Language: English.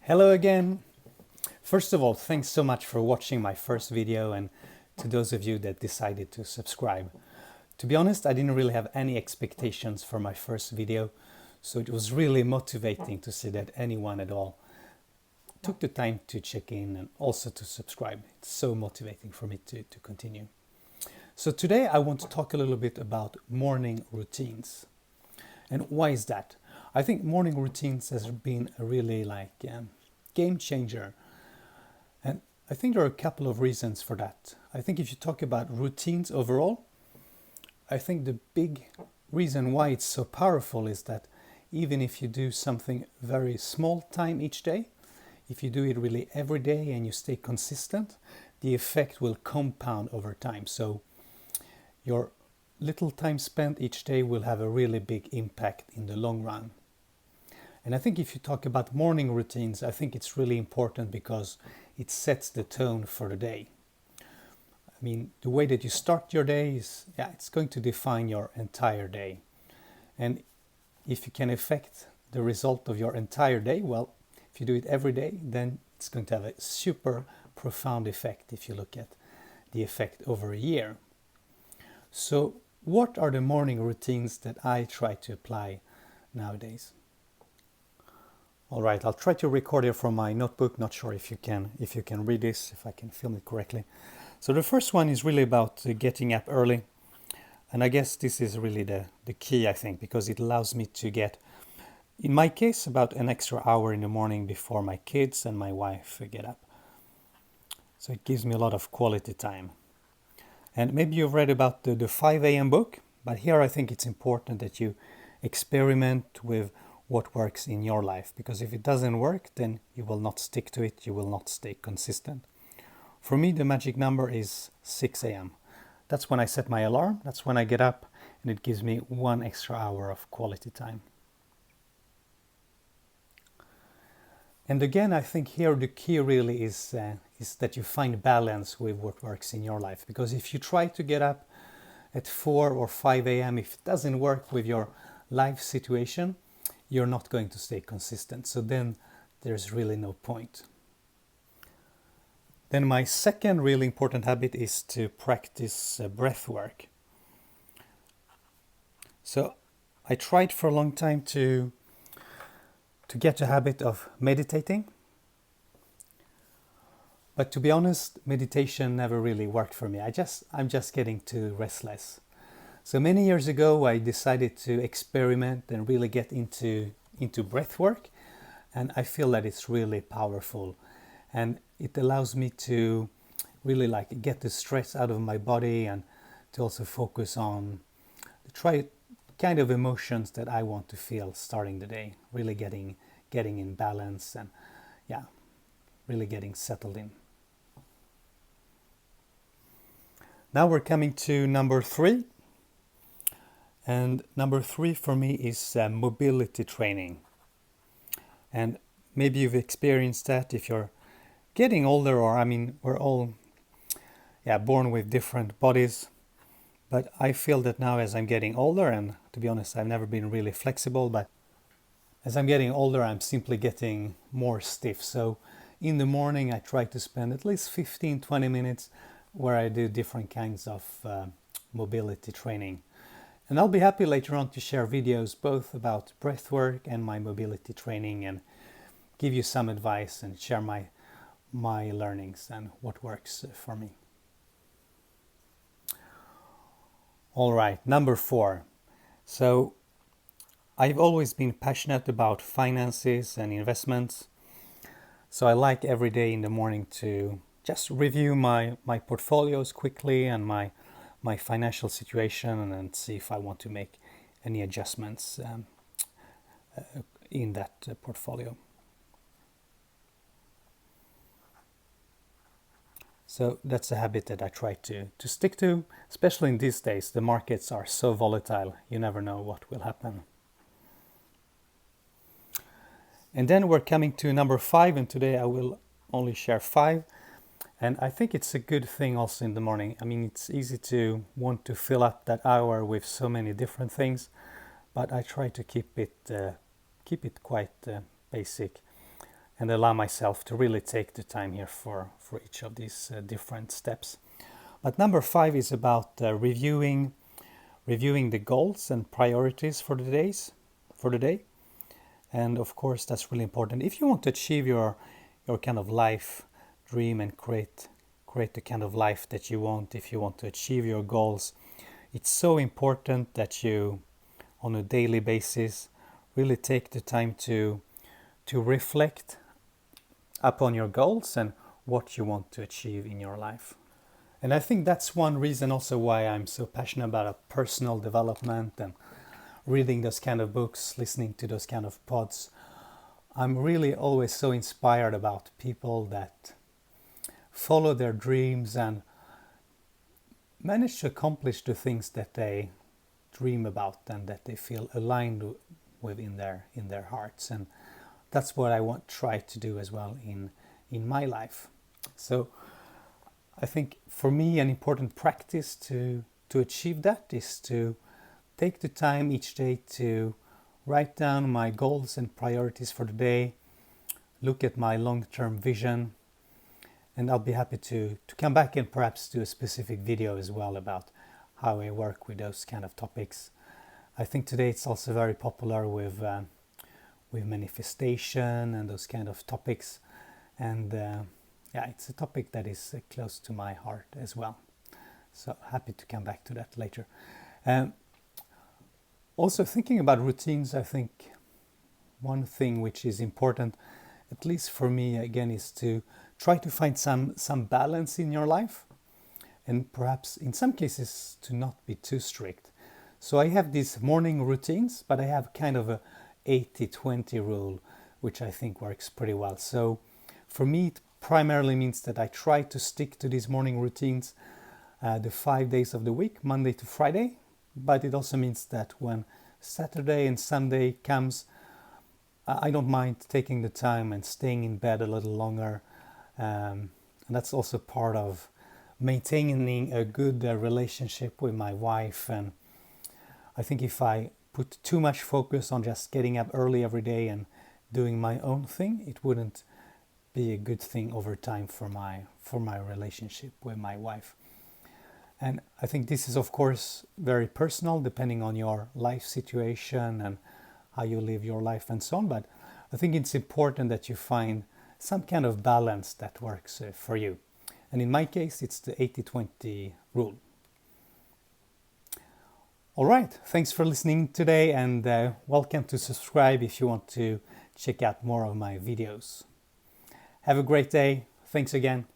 Hello again. First of all, thanks so much for watching my first video and to those of you that decided to subscribe. To be honest, I didn't really have any expectations for my first video, so it was really motivating to see that anyone at all took the time to check in and also to subscribe. It's so motivating for me to continue. So today I want to talk a little bit about morning routines. And why is that? I think morning routines has been a really game changer. And I think there are a couple of reasons for that. I think if you talk about routines overall, I think the big reason why it's so powerful is that even if you do something very small time each day, if you do it really every day and you stay consistent, the effect will compound over time. So your little time spent each day will have a really big impact in the long run. And I think if you talk about morning routines, I think it's really important because it sets the tone for the day. I mean, the way that you start your day is, it's going to define your entire day. And if you can affect the result of your entire day, well, if you do it every day, then it's going to have a super profound effect if you look at the effect over a year. So what are the morning routines that I try to apply nowadays? All right, I'll try to record here from my notebook. Not sure if you can read this, if I can film it correctly. So the first one is really about getting up early. And I guess this is really the key, I think, because it allows me to get, in my case, about an extra hour in the morning before my kids and my wife get up. So it gives me a lot of quality time. And maybe you've read about the 5 a.m. book, but here I think it's important that you experiment with what works in your life, because if it doesn't work, then you will not stick to it, you will not stay consistent. For me, the magic number is 6 a.m. That's when I set my alarm, that's when I get up, and it gives me 1 extra hour of quality time. And again, I think here the key really is that you find balance with what works in your life. Because if you try to get up at 4 or 5 a.m., if it doesn't work with your life situation, you're not going to stay consistent. So then there's really no point. Then my second really important habit is to practice breath work. So I tried for a long time to get a habit of meditating. But to be honest, meditation never really worked for me. I'm just getting too restless. So many years ago, I decided to experiment and really get into breath work. And I feel that it's really powerful. And it allows me to really get the stress out of my body and to also focus on kind of emotions that I want to feel starting the day. Really getting in balance and really getting settled in. Now we're coming to number 3. And number 3 for me is mobility training. And maybe you've experienced that if you're getting older, or we're all born with different bodies. But I feel that now as I'm getting older, and to be honest, I've never been really flexible, but as I'm getting older, I'm simply getting more stiff. So in the morning, I try to spend at least 15-20 minutes where I do different kinds of mobility training. And I'll be happy later on to share videos both about breathwork and my mobility training and give you some advice and share my learnings and what works for me. All right, number 4. So I've always been passionate about finances and investments. So I like every day in the morning to just review my portfolios quickly and my financial situation and see if I want to make any adjustments in that portfolio. So that's a habit that I try to stick to, especially in these days. The markets are so volatile, you never know what will happen. And then we're coming to number 5, and today I will only share 5. And I think it's a good thing also in the morning. I mean, it's easy to want to fill up that hour with so many different things, but I try to keep it quite basic. and allow myself to really take the time here for each of these different steps. But number 5 is about reviewing the goals and priorities for the day. And of course, that's really important. If you want to achieve your kind of life dream and create the kind of life that you want, if you want to achieve your goals, it's so important that you, on a daily basis, really take the time to reflect upon your goals and what you want to achieve in your life. And I think that's one reason also why I'm so passionate about personal development and reading those kind of books, listening to those kind of pods. I'm really always so inspired about people that follow their dreams and manage to accomplish the things that they dream about and that they feel aligned with in their hearts. And that's what I want to try to do as well in my life. So I think for me an important practice to achieve that is to take the time each day to write down my goals and priorities for the day, look at my long-term vision, and I'll be happy to come back and perhaps do a specific video as well about how I work with those kind of topics. I think today it's also very popular with manifestation and those kind of topics, and it's a topic that is close to my heart as well. So happy to come back to that later. Also thinking about routines, I think one thing which is important, at least for me again, is to try to find some balance in your life, and perhaps in some cases to not be too strict. So I have these morning routines, but I have kind of a 80-20 rule, which I think works pretty well. So for me, it primarily means that I try to stick to these morning routines the 5 days of the week, Monday to Friday. But it also means that when Saturday and Sunday comes, I don't mind taking the time and staying in bed a little longer. And that's also part of maintaining a good relationship with my wife. And I think if I put too much focus on just getting up early every day and doing my own thing, it wouldn't be a good thing over time for my relationship with my wife. And I think this is of course very personal depending on your life situation and how you live your life and so on, but I think it's important that you find some kind of balance that works for you. And in my case, it's the 80-20 rule. All right, thanks for listening today, and welcome to subscribe if you want to check out more of my videos. Have a great day. Thanks again.